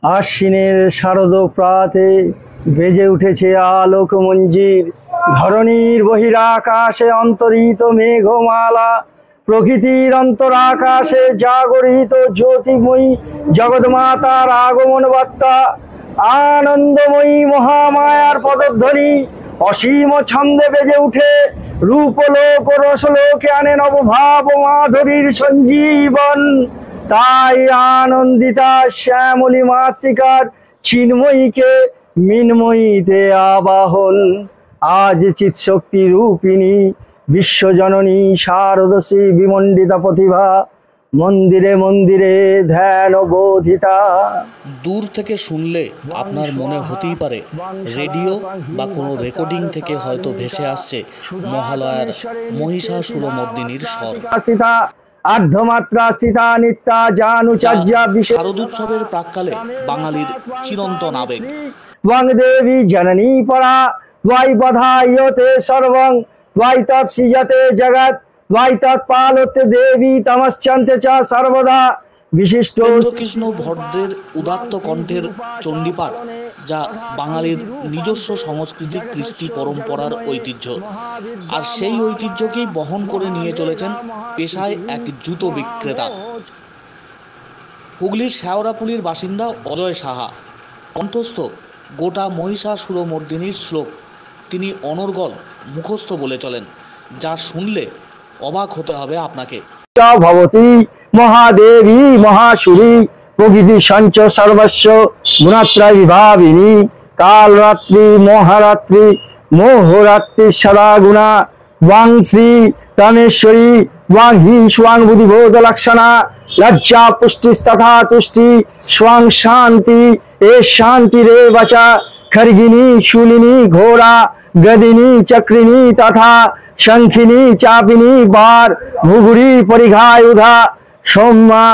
আশ্বিনের শারদ প্রাতে বেজে উঠেছে আলোক মঞ্জির। ধরণীর বহিরাকাশে অন্তরিত মেঘমালা, প্রকৃতির অন্তরাকাশে জাগরিত জ্যোতির্ময়ী জগৎমাতার আগমন বার্তা। আনন্দময়ী মহামায়ার পদধ্বনি অসীম ছন্দে বেজে উঠে রূপলোক ও রসলোকে আনে নবভাব মাধুরীর সঞ্জীবন। তাই আনন্দিতা শ্যামলী মাতৃকার চিন্ময়ীকে মিন্ময়ীতে আবাহন। আজ চিৎশক্তি রূপিণী বিশ্বজননী শারদশ্রী বিমণ্ডিতা প্রতিভা মন্দিরে মন্দিরে ধ্যান বোধিতা। দূর থেকে শুনলে আপনার মনে হতেই পারে রেডিও বা কোনো রেকর্ডিং থেকে হয়তো ভেসে আসছে মহালয়ার মহিষাসুরমর্দিনীর স্বর। আর্ধমাত্রা স্থিতা নিত্যা জানুচার্যা শারদোৎসবের প্রাক্কালে বাঙালির চিরন্তন আবেগ। ত্বং দেবী জননী পরা ত্বয়ি বধায়তে সর্বং ত্বয়ি তৎসৃজতে জগৎ ত্বয়ি তৎপালতে দেবী তমশ্চন্তে চ সর্বদা। বিশিষ্ট বীরেন্দ্রকৃষ্ণ ভদ্রের উদাত্ত কণ্ঠের চণ্ডীপাঠ, যা বাঙালির নিজস্ব সাংস্কৃতিক কৃষ্টি পরম্পরার ঐতিহ্য। আর সেই ঐতিহ্যকেই বহন করে নিয়ে চলেছেন পেশায় এক জুতো বিক্রেতা। হুগলির শেওড়াফুলির বাসিন্দা অজয় সাহা কণ্ঠস্থ গোটা মহিষাসুরমর্দিনীর শ্লোক তিনি অনর্গল মুখস্থ বলে চলেন, যা শুনলে অবাক হতে হবে আপনাকে। ভবতী মহাদেবী মহাসুরী প্রকৃতি সঞ্চ সর্বস্ব গুণাত্রয় বিভাবিনী কালরাত্রি মহারাত্রি মোহরাত্রি সদা গুণা ওয়াং শ্রী তমেশ্বরী ওয়াং হি স্বাং বুদ্ধিবোধ লক্ষণা লজ্জা পুষ্টি তথা তুষ্টি স্বাং শান্তি এ শান্তি রে বচা খর্গিনী শূলিনী ঘোড়া গদিনী চক্রিনী তথা শঙ্খিনী চাপিনী বার ভুগুড়ি পরিঘায়ুধা সৌম্যা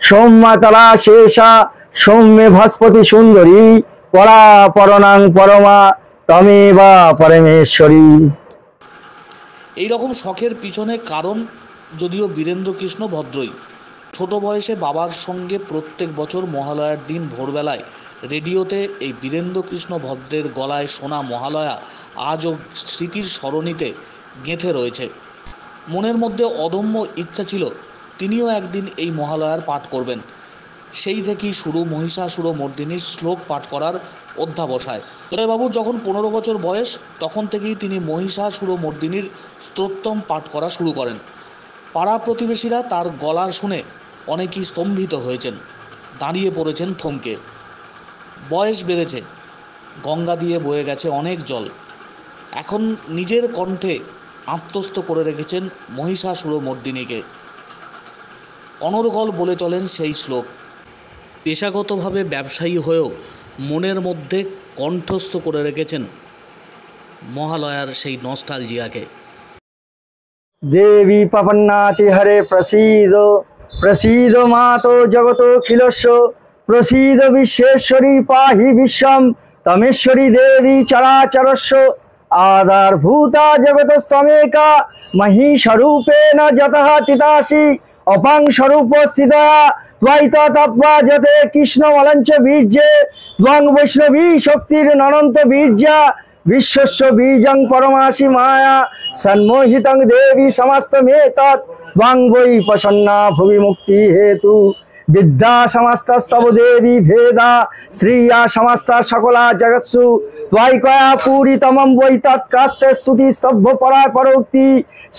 সৌম্যতলা শেষা সৌম্যে ভাস্পতি সুন্দরী পরা পরনাং পরমা তমেবা পরমেশ্বরী। এইরকম শখের পিছনে কারণ যদিও বীরেন্দ্রকৃষ্ণ ভদ্রই। ছোট বয়সে বাবার সঙ্গে প্রত্যেক বছর মহালয়ার দিন ভোরবেলায় রেডিওতে এই বীরেন্দ্রকৃষ্ণ ভদ্রের গলায় শোনা মহালয়া আজও স্মৃতির সরণিতে গেঁথে রয়েছে। মনের মধ্যে অদম্য ইচ্ছা ছিল তিনিও একদিন এই মহালয়ার পাঠ করবেন। সেই থেকেই শুরু মহিষাসুরমর্দিনীর শ্লোক পাঠ করার অধ্যাবসায়। অজয়বাবুর যখন 15 বছর বয়স, তখন থেকেই তিনি মহিষাসুরমর্দিনীর স্তোত্রম পাঠ করা শুরু করেন। পাড়া প্রতিবেশীরা তার গলার শুনে অনেকেই স্তম্ভিত হয়েছেন, দাঁড়িয়ে পড়েছেন থমকে। বয়স বেড়েছে, গঙ্গা দিয়ে বয়ে গেছে অনেক জল। এখন নিজের কণ্ঠে আত্মস্থ করে রেখেছেন মহিষাসুরমর্দিনীকে। অনর্গল বলে চলেন সেই শ্লোক। পেশাগতভাবে ব্যবসায়ী হয়েও মনের মধ্যে কণ্ঠস্থ করে রেখেছেন মহালয়ার সেই নস্টালজিয়াকে। দেবী প্রপন্নাতি হরে প্রসীদ প্রসীদ মাতো জগতখিলস্য প্রসীদ বিশ্বেশ্বরী পাহি বিশ্বম তমেশ্বরী দেবী চরাচরস্য আধারভূতা জগতস্তমেকা মহিষরূপেণ যতঃ তিতাসি অপাং স্বরূপ স্থিতা ত্বয়ি তৎপ্রাজতে কৃষ্ণমলঞ্চ বীর্যে ত্বং বৈষ্ণবী শক্তির ননন্ত বীর্যা বিশ্বস্য বীজং পরমাসি মায়া সন্মোহিতং দেবী সমস্তমেতৎ ত্বং বৈ প্রসন্না ভুবি মুক্তি হেতু বিদ্যা সমস্তস্তব দেবী ভেদা শ্রিয়া সমস্তা সকলা জগৎসু ত্বয়িকয়া পূরিতমং বৈ তৎকাস্তে স্তুতি স্তব্ধ পরায় পরোক্তি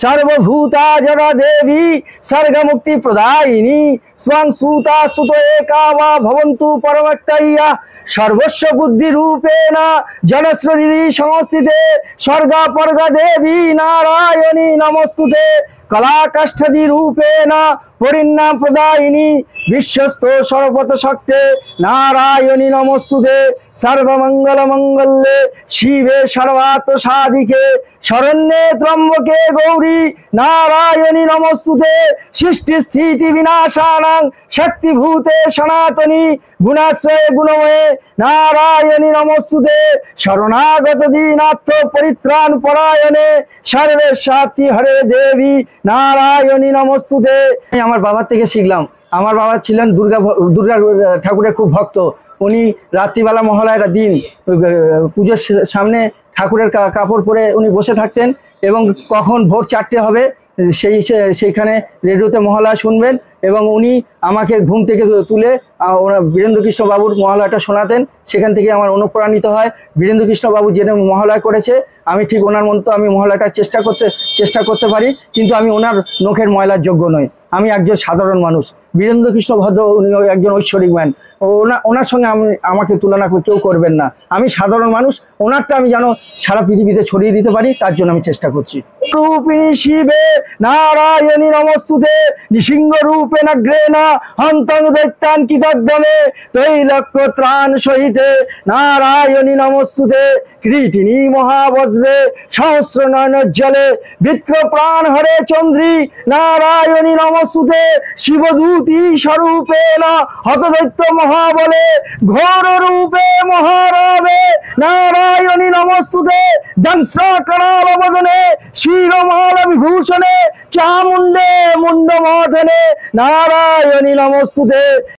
সর্বভূতা যদা দেবী স্বর্গমুক্তি প্রদায়িনী স্বং স্তুতা স্তুত একা বা ভবন্তু পরমক্তয়া সর্বস্ব বুদ্ধি রূপেণ জনশ্রী সংস্থিতে স্বর্গা পর্গা দেবী নারায়ণী নমস্তুতে কলাকাষ্ঠদি রূপেণ পরিণাম প্রদায়িনী বিশ্বস্ত সর্বত শক্তে নারায়ণী নমস্তুতে সর্বমঙ্গল মঙ্গলে শিবে সর্বাত্ম সাধিকে শরণ্যে ত্রম্বকে গৌরী নারায়ণী নমস্তুতে সৃষ্টি স্থিতি বিনাশানাং শক্তিভূতে সনাতনী গুণাশ্রয়ে গুণময়ে নারায়ণী নমস্তুতে শরণাগত দীনার্থ পরিত্রাণ পরায়ণে সর্বেশ্বরী হরে দেবী নারায়ণী নমস্তুতে। আমার বাবার থেকে শিখলাম। আমার বাবা ছিলেন দুর্গা ঠাকুরের খুব ভক্ত। উনি রাত্রিবেলা মহালয়ার দিন পুজোর সামনে ঠাকুরের কাপড় পরে উনি বসে থাকতেন এবং কখন ভোর 4টে হবে সেইখানে রেডিওতে মহালয়া শুনবেন এবং উনি আমাকে ঘুম থেকে তুলে বীরেন্দ্রকৃষ্ণ বাবুর মহালয়াটা শোনাতেন। সেখান থেকে আমার অনুপ্রাণিত হয়। বীরেন্দ্রকৃষ্ণ বাবু যে মহালয়া করেছে আমি ঠিক ওনার মতো আমি মহালয়াটা চেষ্টা করতে পারি, কিন্তু আমি ওনার নখের ময়লার যোগ্য নই। আমি একজন সাধারণ মানুষ। বীরেন্দ্রকৃষ্ণ ভদ্র উনি একজন ঐশ্বরিক ম্যান, ওনার সঙ্গে আমাকে তুলনা কেউ করবেন না। আমি সাধারণ মানুষ, ওনারটা আমি যেন সারা পৃথিবীতে ছড়িয়ে দিতে পারি, তার জন্য আমি চেষ্টা করছি। রূপিণী শিবে নারায়ণী নমস্তুতে নৃসিংহ রূপেণ অগ্রেণা হন্তং দৈত্যান কৃতজ্ঞমে তৈলক্য ত্রাণ সহিতে নারায়ণী নমস্তুতে কৃতিনী মহাবজ্রে সহস্র নয়নোজ্জ্বলে বিত্র প্রাণ হরে চন্দ্রী নারায়ণী নমস্তুতে শিবদূতী স্বরূপেণ হতদৈত্য মহাবলে ঘোর রূপে মহারবে নারায়ণী নমস্তুতে দংশকরাল বদনে শিরমাল বিভূষণে চামুণ্ডে মুন্ডমোধনে নারায়ণী নমস্তুতে।